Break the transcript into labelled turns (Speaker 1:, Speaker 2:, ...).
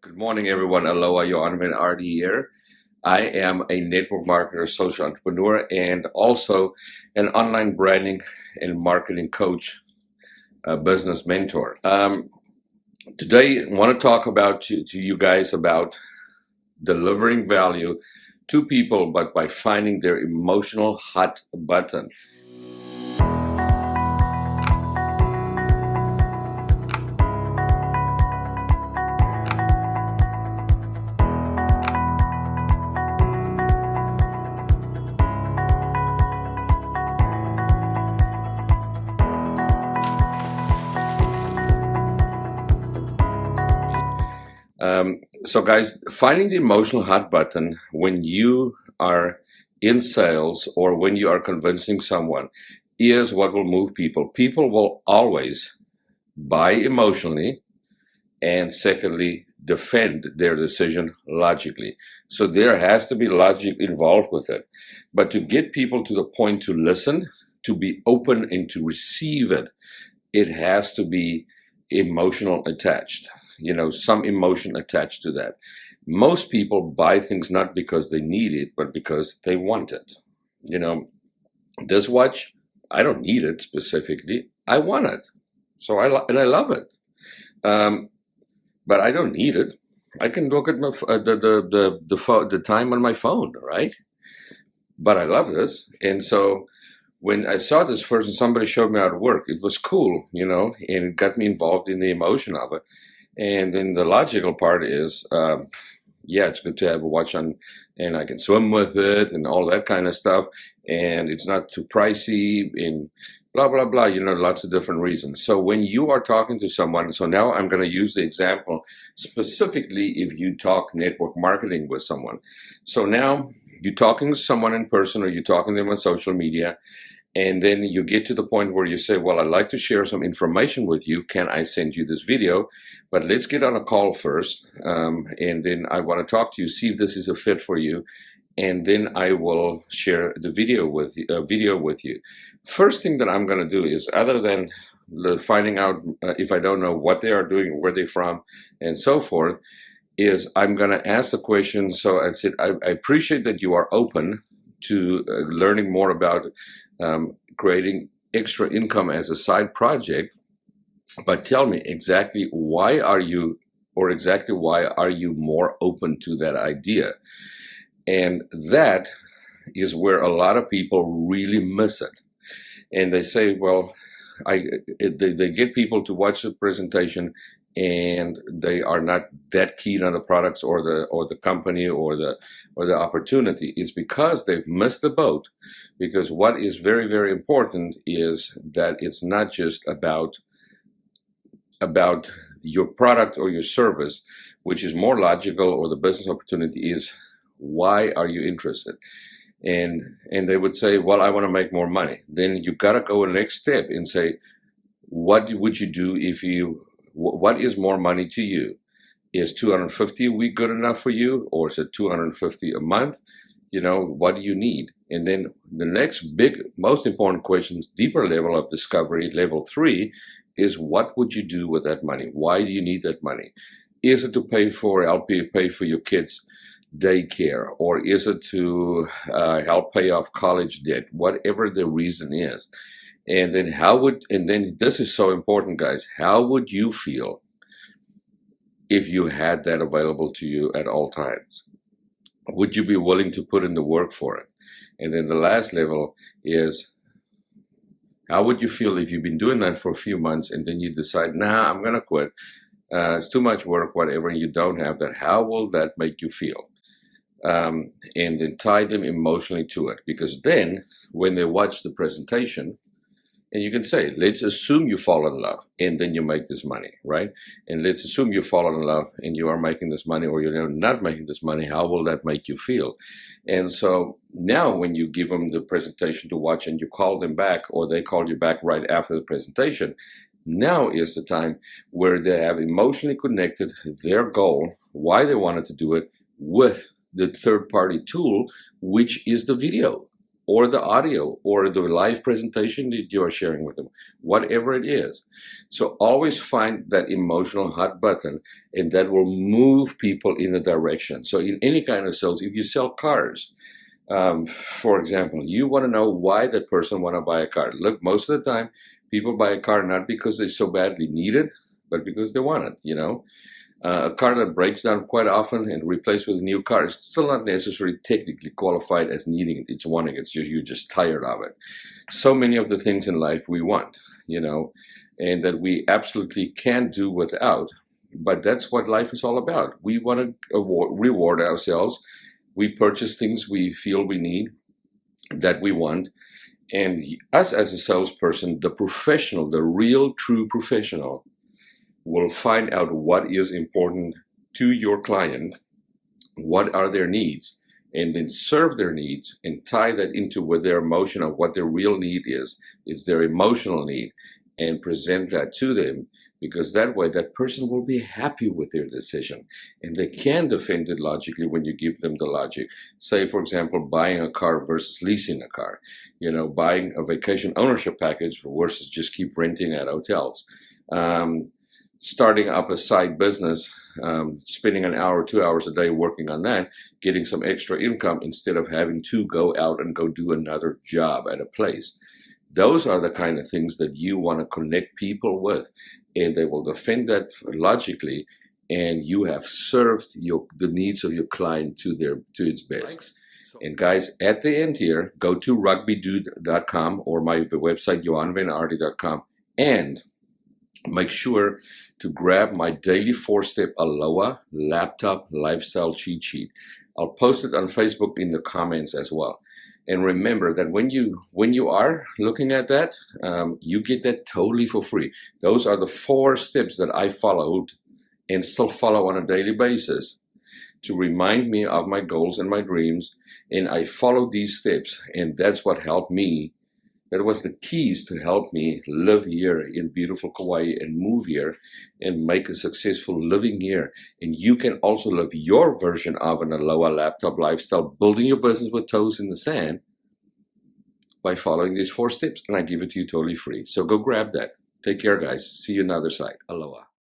Speaker 1: Good morning, everyone. Aloha, your Honorman RD here. I am a network marketer, social entrepreneur, and also an online branding and marketing coach, business mentor. Today, I want to talk to you guys about delivering value to people, but by finding their emotional hot button. So guys, finding the emotional hot button when you are in sales or when you are convincing someone is what will move people. People will always buy emotionally and secondly, defend their decision logically. So there has to be logic involved with it. But to get people to the point to listen, to be open and to receive it, it has to be emotional attached. Some emotion attached to that. Most people buy things not because they need it, but because they want it. This watch, I don't need it specifically. I want it. So I love it. But I don't need it. I can look at the time on my phone, right? But I love this. And so when I saw this first and somebody showed me how to work, it was cool, and it got me involved in the emotion of it. And then the logical part is, yeah, it's good to have a watch on and I can swim with it and all that kind of stuff. And it's not too pricey and blah, blah, blah, lots of different reasons. So when you are talking to someone, so now I'm going to use the example specifically if you talk network marketing with someone. So now you're talking to someone in person or you're talking to them on social media. And then you get to the point where you say, well, I'd like to share some information with you. Can I send you this video? But let's get on a call first. And then I want to talk to you, see if this is a fit for you. And then I will share the video with you. First thing that I'm going to do is, other than finding out if I don't know what they are doing, where they're from, and so forth, is I'm going to ask the question. So I said, I appreciate that you are open to learning more about creating extra income as a side project, but tell me exactly why are you more open to that idea? And that is where a lot of people really miss it. And they say, well, they get people to watch the presentation and they are not that keen on the products or the company or the opportunity. It's because they've missed the boat. Because what is very, very important is that it's not just about your product or your service, which is more logical, or the business opportunity is, why are you interested? And they would say, well, I want to make more money. Then you got to go the next step and say, what would you do what is more money to you? Is $250 a week good enough for you? Or is it $250 a month? What do you need? And then the next big, most important question, deeper level of discovery, level 3, is what would you do with that money? Why do you need that money? Is it to help you pay for your kids' daycare? Or is it to help pay off college debt? Whatever the reason is. And then this is so important, guys. How would you feel if you had that available to you at all times? Would you be willing to put in the work for it? And then the last level is, how would you feel if you've been doing that for a few months and then you decide, nah, I'm going to quit. It's too much work, whatever, and you don't have that. How will that make you feel? And then tie them emotionally to it. Because then when they watch the presentation, and you can say, let's assume you fall in love and then you make this money, right? And let's assume you fall in love and you are making this money, or you're not making this money. How will that make you feel? And so now when you give them the presentation to watch and you call them back, or they call you back right after the presentation, now is the time where they have emotionally connected their goal, why they wanted to do it, with the third-party tool, which is the video. or the audio or the live presentation that you are sharing with them, whatever it is. So always find that emotional hot button, and that will move people in a direction. So in any kind of sales, if you sell cars, for example, you want to know why that person want to buy a car. Look, most of the time, people buy a car not because they so badly need it, but because they want it, you know. A car that breaks down quite often and replaced with a new car is still not necessarily technically qualified as needing it. It's wanting it. It's just, you're just tired of it. So many of the things in life we want, you know, and that we absolutely can't do without. But that's what life is all about. We want to reward ourselves. We purchase things we feel we need, that we want. And us as a salesperson, the professional, the real true professional, will find out what is important to your client, what are their needs, and then serve their needs and tie that into what their emotion of what their real need is. It's their emotional need, and present that to them, because that way that person will be happy with their decision and they can defend it logically when you give them the logic. Say, for example, buying a car versus leasing a car, you know, buying a vacation ownership package versus just keep renting at hotels. Starting up a side business, spending an hour, 2 hours a day working on that, getting some extra income instead of having to go out and go do another job at a place. Those are the kind of things that you want to connect people with, and they will defend that logically, and you have served the needs of your client to its best. And guys, at the end here, go to rugbydude.com or the website johanvanardi.com, and make sure to grab my daily 4-step Aloha laptop lifestyle cheat sheet. I'll post it on Facebook in the comments as well. And remember that when you are looking at that, you get that totally for free. Those are the 4 steps that I followed and still follow on a daily basis to remind me of my goals and my dreams. And I followed these steps, and that's what helped me. That was the keys to help me live here in beautiful Kauai and move here and make a successful living here. And you can also live your version of an Aloha laptop lifestyle, building your business with toes in the sand, by following these 4 steps. And I give it to you totally free. So go grab that. Take care, guys. See you on the other side. Aloha.